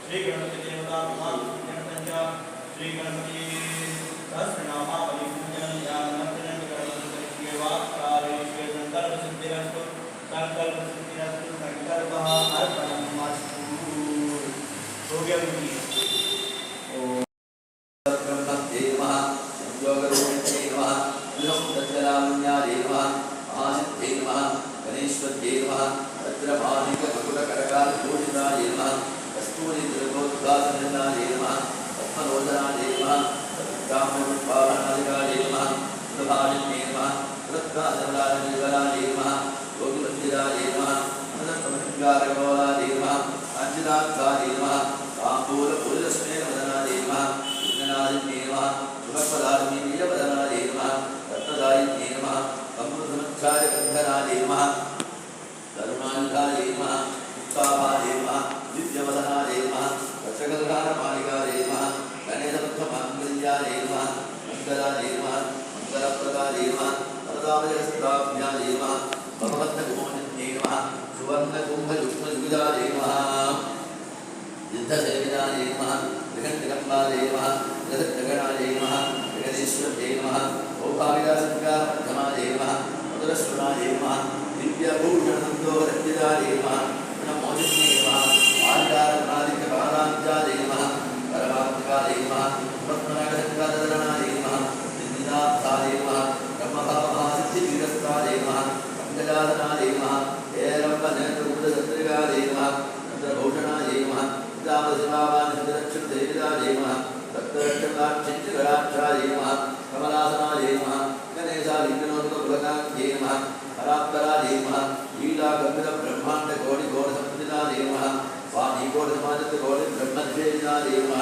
श्री गणपति देवता श्री गणपति सहस्रनामावली पूजन ध्यानमर्चनं संकल्प सिद्धिरस्तु संकल्पः अर्पणमस्तु। हो गया ओम ब्रह्मते नमः योगरूपिणे नमः विलम तज्जलाम्यादे नमः महासिद्धे नमः गणेश्वरे नमः वज्रमालिक मकुटकरकाल भूषिताय नमः कस्तूरी दुर्गोद्घासनाय नमः पद्मलोचनाय नमः कामोत्पादनाय नमः प्रभाजिने नमः रत्नाजलाय नमः योगिमन्दिराय नमः अनन्तमलिङ्गारगोलाय नमः अंजनाथाय नमः ताम्बूलपूर्णस्मेरवदनाय नमः विघ्ननादिने नमः शुभपदार्मिनीयवदनाय नमः रत्नदायिने नमः अमृतमच्छायगन्धनाय नमः करुणानिधाय नमः उत्साहाय नमः दिव्यवदनाय नमः रक्षगन्धारमालिकाय नमः गणेशबद्धमाङ्गल्याय नमः मङ्गलाय नमः मंगलप्रदाय नमः वरदाभयहस्ताभ्याय नमः भगवन्तकुमोनिन्ये नमः सुवर्णकुम्भयुग्मयुगिदाय नमः युद्धसेविदाय नमः त्रिगण्डकम्बाय नमः जगज्जगणाय नमः जगदीश्वराय नमः ओभाविदासङ्गामध्यमाय नमः मधुरस्वराय नमः दिव्यभूषणसन्दोरञ्जिताय नमः नमोजिन्ये नमः आर्यारणादित्यपादाब्जाय नमः परमात्मकाय नमः पद्मनाभसङ्गादरणाय नमः निन्दार्थाय नमः ब्रह्मभावसिद्धिवीरस्ताय नमः पङ्कजासनाय नमः हेरम्बनेत्रगुप्तसत्रिकाय नमः चन्द्रभूषणाय नमः रामशिवावानिरक्षदेविदाय नमः भक्तरक्षकाक्षिञ्चगराक्षाय नमः कमलासनाय नमः गणेशालिङ्गनोदकपुलकाङ्क्षे नमः हरात्तराय नमः लीलाकल्पितब्रह्माण्डकोटिगोढसंस्थिताय नमः स्वामीगोढसमाजतगोढिब्रह्मद्वेदिताय नमः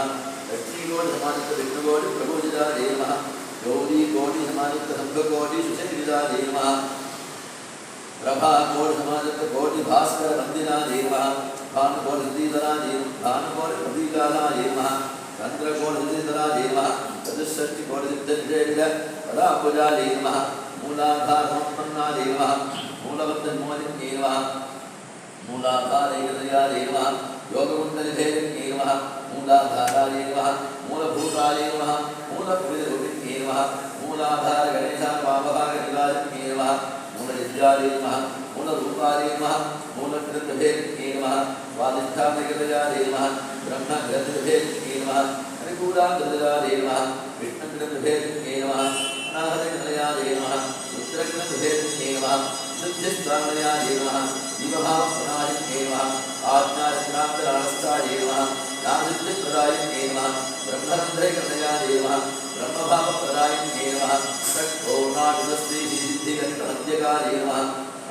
लक्ष्मीगोढसमाजतविष्णुगोढिप्रभुजिताय नमः गौरीगोढिसमाजतसम्भकोटिसुसेविताय नमः प्रभाकोढसमाजतकोटिभास्करवन्दिताय नमः भानुकोटिधराय भानुकोटिप्रतीकाराय नमः चन्द्रकोटिधराय नमः चतुष्षष्टिकोटिसिद्धविजयपदापूजाय नमः मूलाधारसम्पन्नाय नमः मूलबद्धन्मोदिन्ये नमः मूलाधारैकदयाय नमः योगकुण्डलिभेदिन्ये नमः मूलाधाराय नमः मूलभूताय नमः मूलप्रविदरूपिण्ये नमः मूलाधारगणेशानुभावभागनिवासिन्ये नमः मूलविद्याय नमः मूलरूपाय नमः मूलकृतभेदिन्ये नमः स्वादिष्ठानैकदयाय नमः ब्रह्मग्रन्थभेदिन्ये नमः अनुकूलाङ्गदयाय नमः विष्णुकृतभेदिन्ये नमः अनाहतनिलयाय नमः रुद्रकृतभेदिन्ये नमः सिद्धिस्त्राणयाय नमः जीवभावप्रणायिन्ये नमः आज्ञाचक्रान्तराणस्थाय नमः नामसिद्धिप्रदायिन्ये नमः ब्रह्मरन्ध्रैकदयाय नमः ब्रह्मभावप्रदायिन्ये नमः षट्कोणाकुलस्त्रीसिद्धिगणपद्यकाय नमः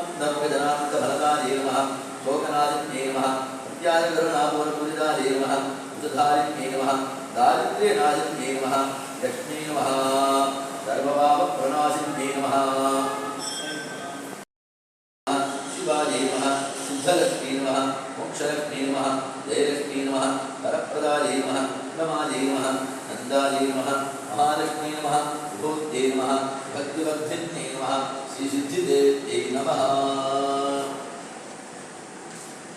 अन्धर्वजनान्तफलदाय नमः शोकनादिन्ये नमः अत्याजकरुणापूर्णपूजिताय नमः उदधारिन्ये नमः दारिद्र्यनाशिन्ये नमः लक्ष्मी नमः सर्वभावप्रणाशिन्ये नमः शिवाय नमः सिद्धलक्ष्मी नमः मोक्षलक्ष्मी नमः जयलक्ष्मी नमः वरप्रदाय नमः रमाय नमः नन्दाय नमः महालक्ष्मी नमः विभूत्यै नमः भक्तिवर्धिन्ये नमः श्रीसिद्धिदेव्यै नमः।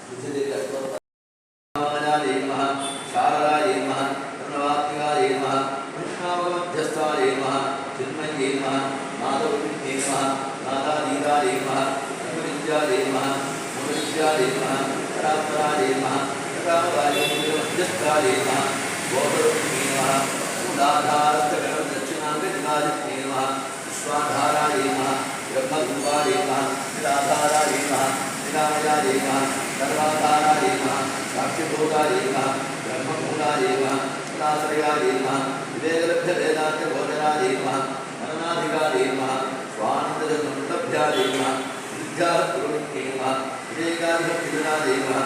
सिद्धिदेव्याय नमः शारदाय नमः प्रणवात्मिकाय नमः कृष्णावमध्यस्थाय नमः चिन्मये नमः नादरूपिण्ये नमः नादाधीताय नमः विद्याय नमः मूलविद्याय नमः परात्पराय नमः प्रकामदाय मध्यस्थाय नमः गोपरूपिणे नमः मूलाधारस्थगणदक्षिणाङ्गदिनादित्ये नमः विश्वाधाराय नमः ब्रह्मरूपाय नमः निराधाराय नमः निरामयाय नमः सर्वाधाराय नमः साक्षिभूताय नमः ब्रह्ममूलाय नमः गुणाश्रयाय नमः विवेकलब्धवेदान्तभोजनाय नमः मननाधिकाय नमः स्वानन्दसंलभ्याय नमः विद्यार्थुरुण्ये नमः विवेकाधिपतिजनाय नमः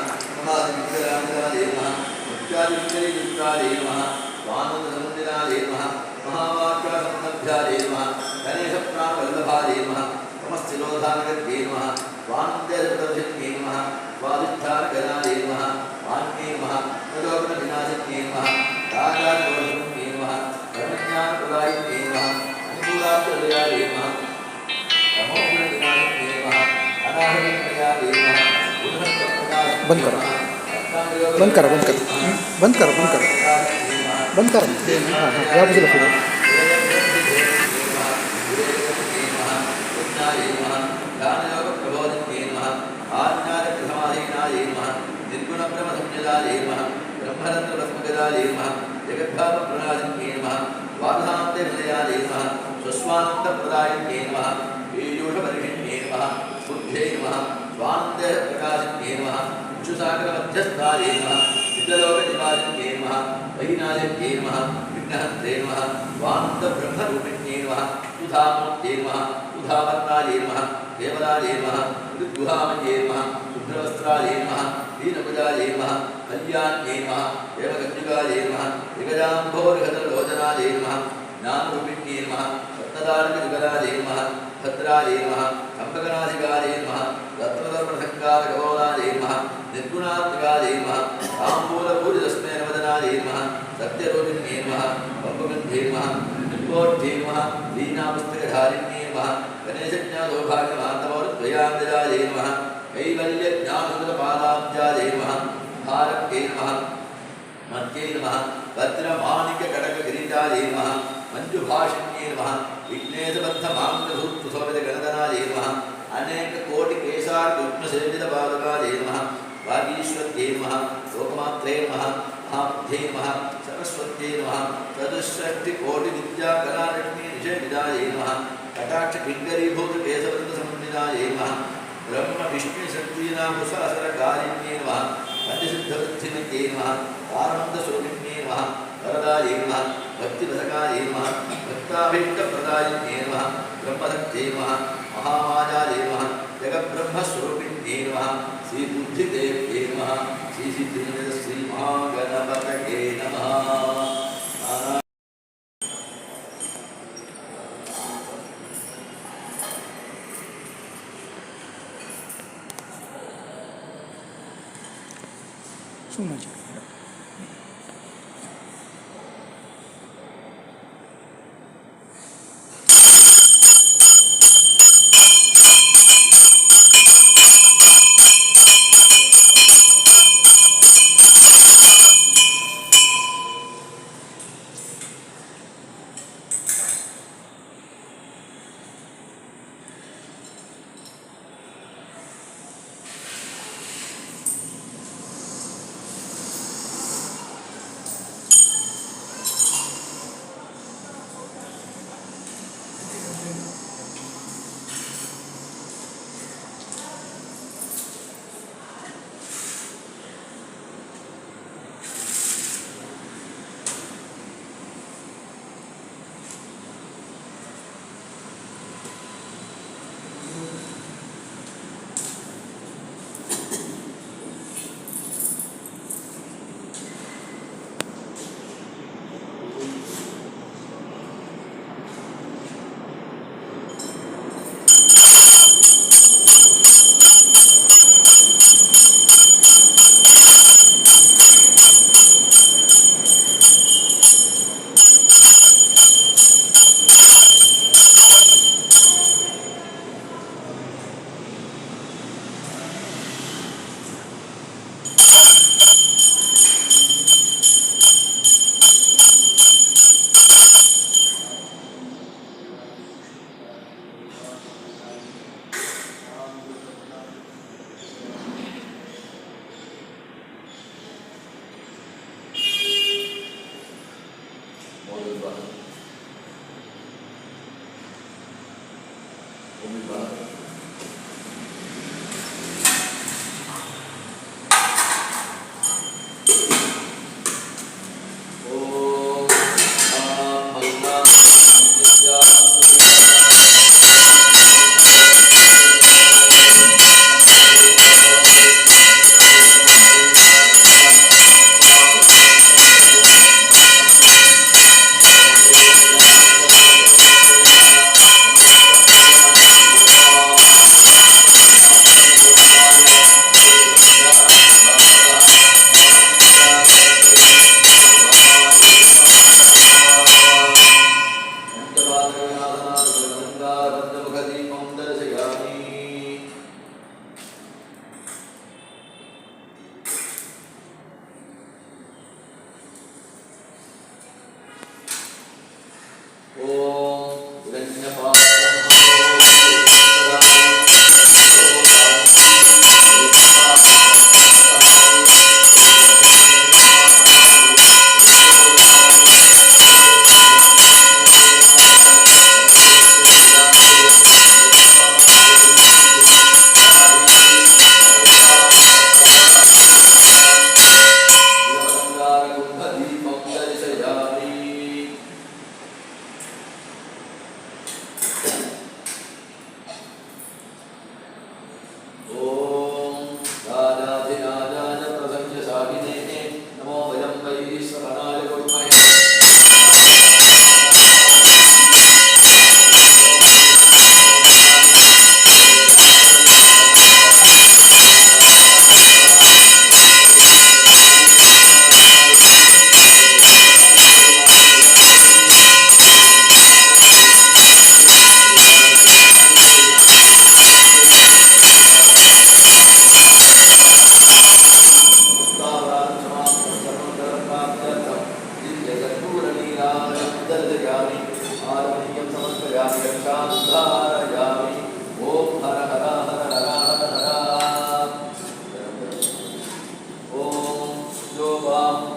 महादिविक्रमाय नमः मुख्यादिविक्रययुक्ताय नमः स्वानन्दसमुद्राय नमः महावाक्यसम्बद्धाय नमः गणेशप्राणवल्लभाय नमः समस्तिलोधानगर्गे नमः स्वानन्दप्रदर्शन्ये नमः स्वादिष्ठानगणाय नमः आन्ये नमः प्रलोभनविनाशन्ये नमः राजादोषन्ये नमः ब्रह्मज्ञानप्रदायिन्ये नमः अनुकूलाब्धदयाय नमः तमोगुणविनाशन्ये नमः अनाहरणयाय नमः बंद करो बंद करो बंद करो बंद करो बंद करो बंद करो हाँ हाँ या मुझे फिर स्वस्वानन्दप्रदायिन्ये नमः पीयूषपरिषिण्ये नमः बुद्धे नमः स्वानन्दप्रकाशिन्ये नमः विशुसागरमध्यस्थाय नमः विद्यलोकनिवासिन्ये नमः वैनायक्ये नमः विघ्नहन्त्रे नमः स्वानन्दब्रह्मरूपिण्ये नमः सुधामूर्त्ये नमः सुधावर्णाय नमः केवलाय नमः उद्गुहामये नमः शुभ्रवस्त्राय नमः दीनभुजाय नमः कल्याण्ये नमः देवकन्युगाय नमः दिगजाम्भोर्गतलोचनाय नमः ज्ञानरूपिण्ये नमः सप्तदानकजुगलाय नमः भद्राय नमः सम्भगनाधिकाय नमः रत्नधर्मसङ्कारकपोलाय नमः निर्गुणात्मिकाय नमः ताम्बूलपूजितस्मै नवदनाय नमः सत्यरूपिण्ये नमः पम्पगन्धे नमः निर्गोष्ठे नमः दीनापुस्तकधारिण्ये नमः गणेशज्ञानसौभाग्यमान्तमौर्द्वयान्विताय नमः कैवल्यज्ञानसुतपादाब्जाय नमः भारत्ये नमः मध्ये नमः वज्रमाणिक्यकटककिरीटाय नमः मंजुभाषिण्ये नमः विघ्नेशबद्धमाङ्गधूर्तुसौविधगणधनाय नमः अनेककोटिकेशार्युग्मसेवितपादकाय नमः वागीश्वर्ये नमः लोकमात्रे नमः महाबुद्धे नमः सरस्वत्यै नमः चतुष्षष्टिकोटिविद्याकलालक्ष्मी निषेविदाय नमः कटाक्षकिङ्करीभूतकेशवृन्दसमन्विताय नमः ब्रह्मविष्णुशक्तीनामुशासनकारिण्ये नमः पंचसिद्धवृद्धिमत्ये नमः आनन्दस्वरूपिण्ये नमः वरदाय नमः भक्तिवसकाय नमः भक्ताभीष्टप्रदायिन्ये नमः ब्रह्मशक्त्यै नमः महामायाय नमः जगद्ब्रह्मस्वरूपिण्ये नमः श्रीबुद्धिदेव्ये नमः श्रीसिद्धिविनायक श्रीमहागणपतये नमः। सुनो जी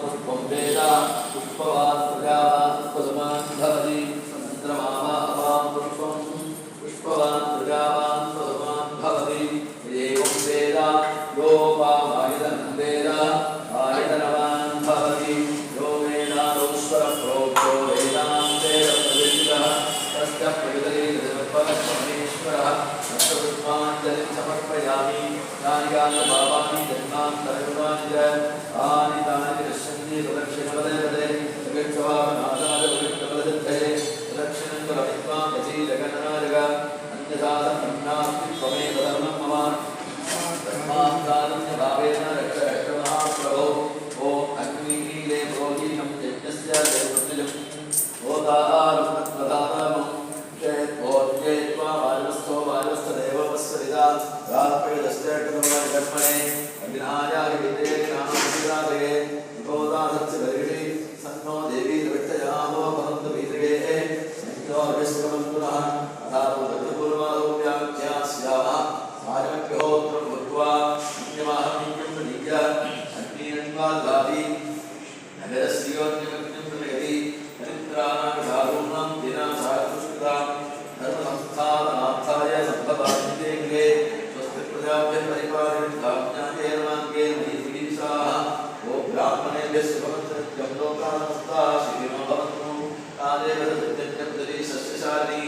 पुष्पं वेद पुष्पवान् प्रजावान् पदमान् भवति चन्द्रमाः अपां पुष्पं पुष्पवान् प्रजावान् पदमान् भवति एवं वेद योपामायतनं वेद आयतनवान् भवति यो वेदानोस्वरः प्रोक्तो वेदान्ते प्रविष्टः तस्य प्रविदलीश्वरः पुष्पाञ्जलिं समर्पयामि यानि यानि पापानि जन्मान्तरकृतानि च तानि तानि पश्यन्ति प्रदक्षिणपदे जगच्छवामनादादपदसिद्धये प्रदक्षिणं कुलमित्वां यथीजगन्नाजग अन्यथा सम्पन्नास्ति त्वमेव धर्मं मम धर्मां कारुण्यभावेन रक्ष महाप्रभो ॐ अग्निनीले प्रोहीनं यज्ञस्य देवमृत्युजम् ओदाहारं तत्प्रधानमं चेत्त्वा वायुवस्थो वायुवस्थदेवोपस्सरिता रात्रिदश्चेष्टतमकर्मणे अग्निहायाय विद्ये ज्ञानोपराधये विभोदासस्य बर्हिषि सन्नो देवी द्रविष्टयामो भवन्तु वीतये नित्यो विश्रमं पुनः अथापूर्वादोव्याख्यास्यामः आजमभ्योऽत्र भूत्वा नित्यमाहमीयं प्रतीय अग्निरण्वादापि नगरस्योन्यमग्निं प्रलयति दरिद्राणां साधूनां दिनां साधुष्कृतां धर्मसंस्थापनार्थाय सम्भवान्ते गृहे स्वस्ति प्रजाभ्यः परिपालयन्तां ज्ञानेन मार्गेण मयीश्वरीशाः ओ ब्राह्मणेभ्यः शुभमन्त्रं लोकानमस्ताः शिविनो भवन्तु कालेव सत्यज्ञपदरी सस्यशालिनी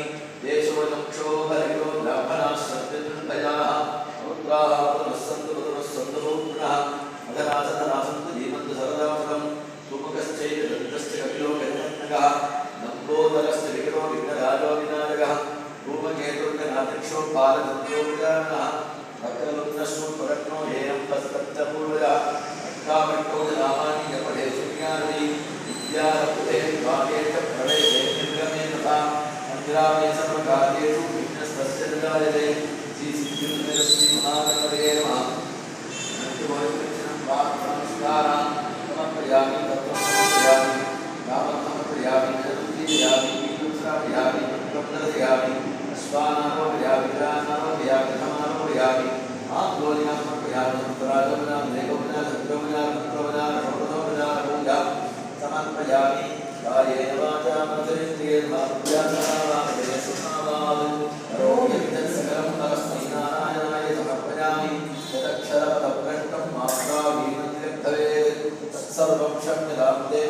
देशोऽयं क्षोभरितो ब्राह्मणाः सत्यनिर्भयाः पौत्राः पुनस्सन्तु पुनः अधरासनरासन्तु जीवन्तु सर्वदामृतं सुमुखश्चैव दन्तश्च कपिलो गजनन्दकः लम्बोदरश्च विकटो विघ्नराजो विनायकः धूमकेतुर्गनाध्यक्षो बालचन्द्रो विदारणः वक्रलुब्धश्चो परत्नो हेयं तत्तपूर्वजा अट्टामट्टो जनामानि यपठे सुज्ञानति विद्यारब्धे भागे च प्रवेशे निर्गमे तथा मन्दिरामे सर्वकार्येषु विघ्नस्तस्य विजायते श्रीसिद्धिर्निरस्ति महागणपते नमः नमस्कारान् समर्पयामि तत्त्वं समर्पयामि रामं समर्पयामि जगदीयामि वीरुत्रापयामि ब्रह्मदयामि अश्वानारोपयामि रानारोपयामि धमारोपयामि आन्दोलिनां समर्पयामि राजोपनां देवोपनां सत्योपनां मन्त्रोपनां षोडशोपनां पूजां समर्पयामि कायेन वाचा मनसेन्द्रियेण वा प्रयासनावामहे सुनावात् करोमि यत् सकलं तस्मै नारायणाय समर्पयामि यदक्षरपदभ्रष्टं मात्रा वीरं भवेत् तत्सर्वं क्षम्यतां देव